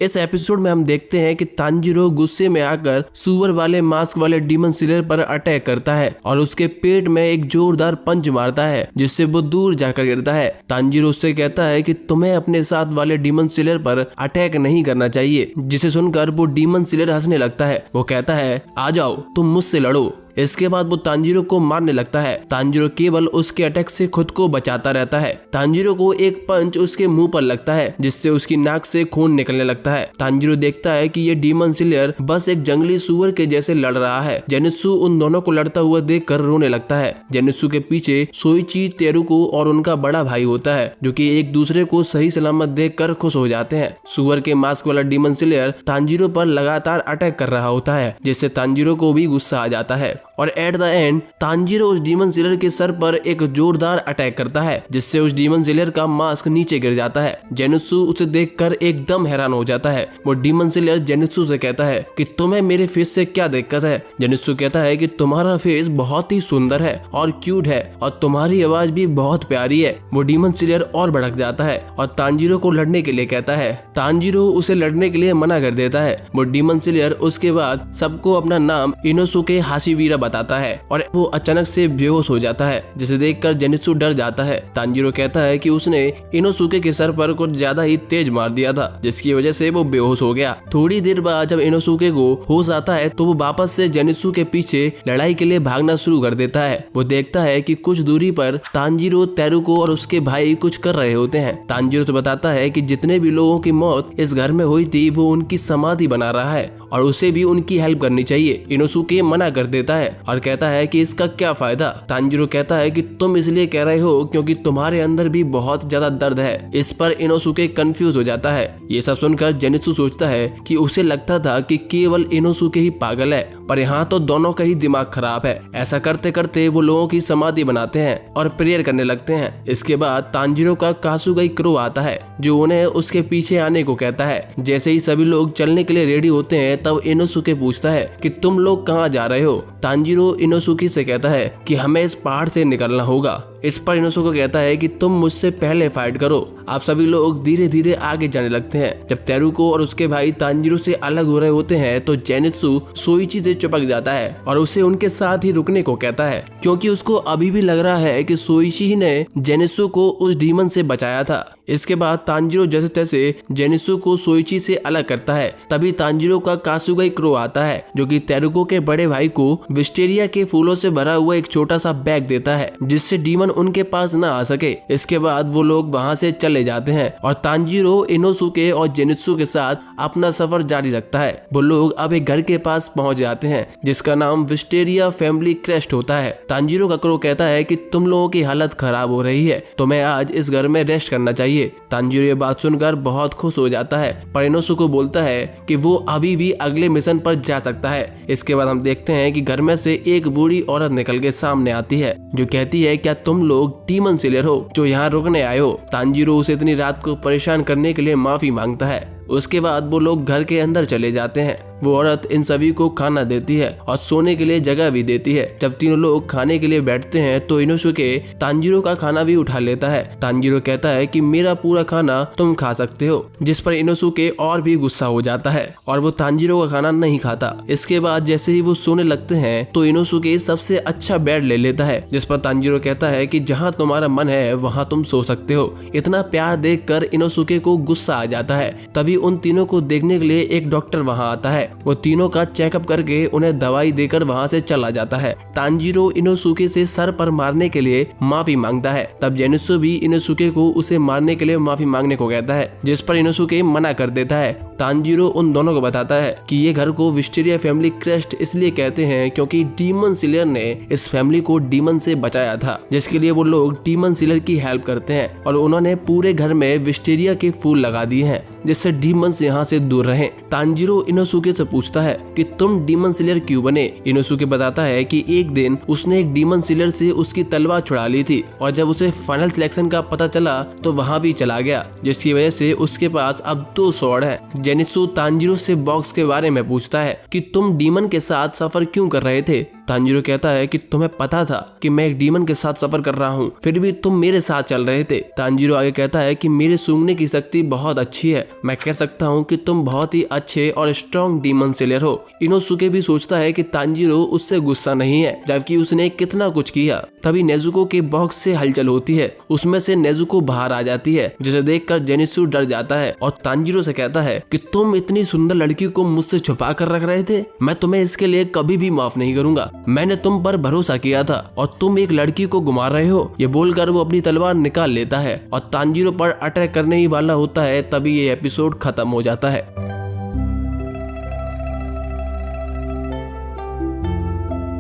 इस एपिसोड में हम देखते हैं कि तांजीरो गुस्से में आकर सुअर वाले मास्क वाले डीमन स्लेयर पर अटैक करता है और उसके पेट में एक जोरदार पंच मारता है जिससे वो दूर जाकर गिरता है। तांजीरो उससे कहता है कि तुम्हें अपने साथ वाले डीमन स्लेयर पर अटैक नहीं करना चाहिए, जिसे सुनकर वो डीमन स्लेयर हंसने लगता है। वो कहता है आ जाओ तुम मुझसे लड़ो। इसके बाद वो तांजीरो को मारने लगता है। तांजीरो केवल उसके अटैक से खुद को बचाता रहता है। तांजीरो को एक पंच उसके मुंह पर लगता है जिससे उसकी नाक से खून निकलने लगता है। तांजीरो देखता है कि ये डीमन स्लेयर बस एक जंगली सुअर के जैसे लड़ रहा है। जेनित्सु उन दोनों को लड़ता हुआ देखकर रोने लगता है। जेनित्सु के पीछे सोइची, तेरुको और उनका बड़ा भाई होता है जो कि एक दूसरे को सही सलामत देखकर खुश हो जाते हैं। सुअर के मास्क वाला डीमन स्लेयर तांजीरो पर लगातार अटैक कर रहा होता है जिससे तांजीरो को भी गुस्सा आ जाता है और एट द एंड तांजीरो उस डीमन स्लेयर के सर पर एक जोरदार अटैक करता है जिससे उस डीमन स्लेयर का मास्क नीचे गिर जाता है। जेनित्सु उसे देखकर एकदम हैरान हो जाता है। वो डीमन स्लेयर जेनित्सु से कहता है कि तुम्हें मेरे फेस से क्या दिक्कत है। जेनित्सु कहता है कि तुम्हारा फेस बहुत ही सुंदर है और क्यूट है और तुम्हारी आवाज भी बहुत प्यारी है। वो डीमन स्लेयर और भड़क जाता है और तांजीरो को लड़ने के लिए कहता है। तांजीरो उसे लड़ने के लिए मना कर देता है। वो डीमन स्लेयर उसके बाद सबको अपना नाम इनोसुके हाशिवीरा बताता है और वो अचानक से बेहोश हो जाता है जिसे देखकर जेनित्सु डर जाता है। तांजीरो कहता है कि उसने इनोसुके के सर पर कुछ ज्यादा ही तेज मार दिया था जिसकी वजह से वो बेहोश हो गया। थोड़ी देर बाद जब इनोसुके को होश आता है तो वो वापस से जेनित्सु के पीछे लड़ाई के लिए भागना शुरू कर देता है। वो देखता है कि कुछ दूरी पर तांजीरो, तेरुको और उसके भाई कुछ कर रहे होते हैं। तांजीरो तो बताता है कि जितने भी लोगों की मौत इस घर में हुई थी वो उनकी समाधि बना रहा है और उसे भी उनकी हेल्प करनी चाहिए। इनोसुके मना कर देता है और कहता है कि इसका क्या फायदा। तांजीरो कहता है कि तुम इसलिए कह रहे हो क्योंकि तुम्हारे अंदर भी बहुत ज्यादा दर्द है। इस पर इनोसुके कंफ्यूज हो जाता है। ये सब सुनकर जेनित्सु सोचता है कि उसे लगता था कि केवल इनोसुके ही पागल है, पर यहाँ तो दोनों का ही दिमाग खराब है। ऐसा करते करते वो लोगों की समाधि बनाते हैं और प्रेयर करने लगते हैं। इसके बाद तांजीरो का कासुगाई क्रो आता है जो उन्हें उसके पीछे आने को कहता है। जैसे ही सभी लोग चलने के लिए रेडी होते हैं तब इनोसुके पूछता है कि तुम लोग कहाँ जा रहे हो। तांजीरो इनोसुके से कहता है कि हमें इस पहाड़ से निकलना होगा। इस पर इनोसुके कहता है कि तुम मुझसे पहले फाइट करो। आप सभी लोग धीरे धीरे आगे जाने लगते हैं। जब तेरुको और उसके भाई तांजीरो से अलग हो रहे होते हैं तो जेनित्सु सोइची से चिपक जाता है और उसे उनके साथ ही रुकने को कहता है क्योंकि उसको अभी भी लग रहा है कि सोइची ही ने जेनित्सु को उस डीमन से बचाया था। इसके बाद तांजीरो जैसे तैसे जेनित्सु को सोइची से अलग करता है। तभी तांजीरो का कासुगाई क्रो आता है जो कि तेरुको के बड़े भाई को विस्टेरिया के फूलों से भरा हुआ एक छोटा सा बैग देता है जिससे डीमन उनके पास न आ सके। इसके बाद वो लोग वहाँ से चले जाते हैं और तांजीरो, इनोसुके और जेनित्सु के साथ अपना सफर जारी रखता है। वो लोग अब एक घर के पास पहुँच जाते हैं जिसका नाम विस्टेरिया फैमिली क्रेस्ट होता है। तांजीरो का क्रो कहता है कि तुम लोगों की हालत खराब हो रही है, तुम्हें आज इस घर में रेस्ट करना चाहिए। तांजीरो ये बात सुनकर बहुत खुश हो जाता है, पर इनोसुके बोलता है कि वो अभी भी अगले मिशन पर जा सकता है। इसके बाद हम देखते हैं कि घर में से एक बूढ़ी औरत निकल के सामने आती है जो कहती है क्या तुम लोग डीमन स्लेयर हो जो यहाँ रुकने आए हो। तांजीरो उसे इतनी रात को परेशान करने के लिए माफी मांगता है। उसके बाद वो लोग घर के अंदर चले जाते हैं। वो औरत इन सभी को खाना देती है और सोने के लिए जगह भी देती है। जब तीनों लोग खाने के लिए बैठते हैं तो इनोसुके तांजीरो का खाना भी उठा लेता है। तांजीरो कहता है कि मेरा पूरा खाना तुम खा सकते हो, जिस पर इनोसुके और भी गुस्सा हो जाता है और वो तांजीरो का खाना नहीं खाता। इसके बाद जैसे ही वो सोने लगते हैं तो इनोसुके सबसे अच्छा बेड ले लेता है जिस पर तांजीरो कहता है कि जहाँ तुम्हारा मन है वहाँ तुम सो सकते हो। इतना प्यार देखकर इनोसुके को गुस्सा आ जाता है। तभी उन तीनों को देखने के लिए एक डॉक्टर वहाँ आता है। वो तीनों का चेकअप करके उन्हें दवाई देकर वहाँ से चला जाता है। तांजीरो इनोसुके से सर पर मारने के लिए माफी मांगता है। तब जेनित्सु भी इनोसुके को उसे मारने के लिए माफी मांगने को कहता है जिस पर इनोसुके मना कर देता है। तांजीरो उन दोनों को बताता है कि ये घर को विस्टेरिया फैमिली क्रेस्ट इसलिए कहते हैं क्योंकि डीमन स्लेयर ने इस फैमिली को डीमन से बचाया था, जिसके लिए वो लोग डीमन स्लेयर की हेल्प करते हैं और उन्होंने पूरे घर में विस्टेरिया के फूल लगा दिए हैं जिससे डीमंस यहाँ से दूर रहें। तांजीरो इनोसुके से पूछता है कि तुम डीमन स्लेयर क्यों बने। इनोसुके बताता है कि एक दिन उसने एक डीमन स्लेयर से उसकी तलवार छुड़ा ली थी और जब उसे फाइनल सिलेक्शन का पता चला तो वहाँ भी चला गया, जिसकी वजह से उसके पास अब 2 स्वॉर्ड है। जेनित्सु तांजीरो से बॉक्स के बारे में पूछता है कि तुम डीमन के साथ सफर क्यों कर रहे थे। तांजीरो कहता है कि तुम्हें पता था कि मैं एक डीमन के साथ सफर कर रहा हूँ, फिर भी तुम मेरे साथ चल रहे थे। तांजीरो आगे कहता है कि मेरे सूंघने की शक्ति बहुत अच्छी है, मैं कह सकता हूँ कि तुम बहुत ही अच्छे और स्ट्रॉन्ग डीमन स्लेयर हो। इनोसुके भी सोचता है कि तांजीरो उससे गुस्सा नहीं है, जबकि उसने कितना कुछ किया। तभी नेजुको के बॉक्स से हलचल होती है, उसमें से नेजुको बाहर आ जाती है, जिसे देखकर जेनित्सु डर जाता है और तांजीरो से कहता है कि तुम इतनी सुंदर लड़की को मुझसे छुपा कर रख रहे थे, मैं तुम्हें इसके लिए कभी भी माफ नहीं करूंगा। मैंने तुम पर भरोसा किया था और तुम एक लड़की को घुमा रहे हो। ये बोलकर वो अपनी तलवार निकाल लेता है और तांजीरो पर अटैक करने ही वाला होता है। तभी ये एपिसोड खत्म हो जाता है।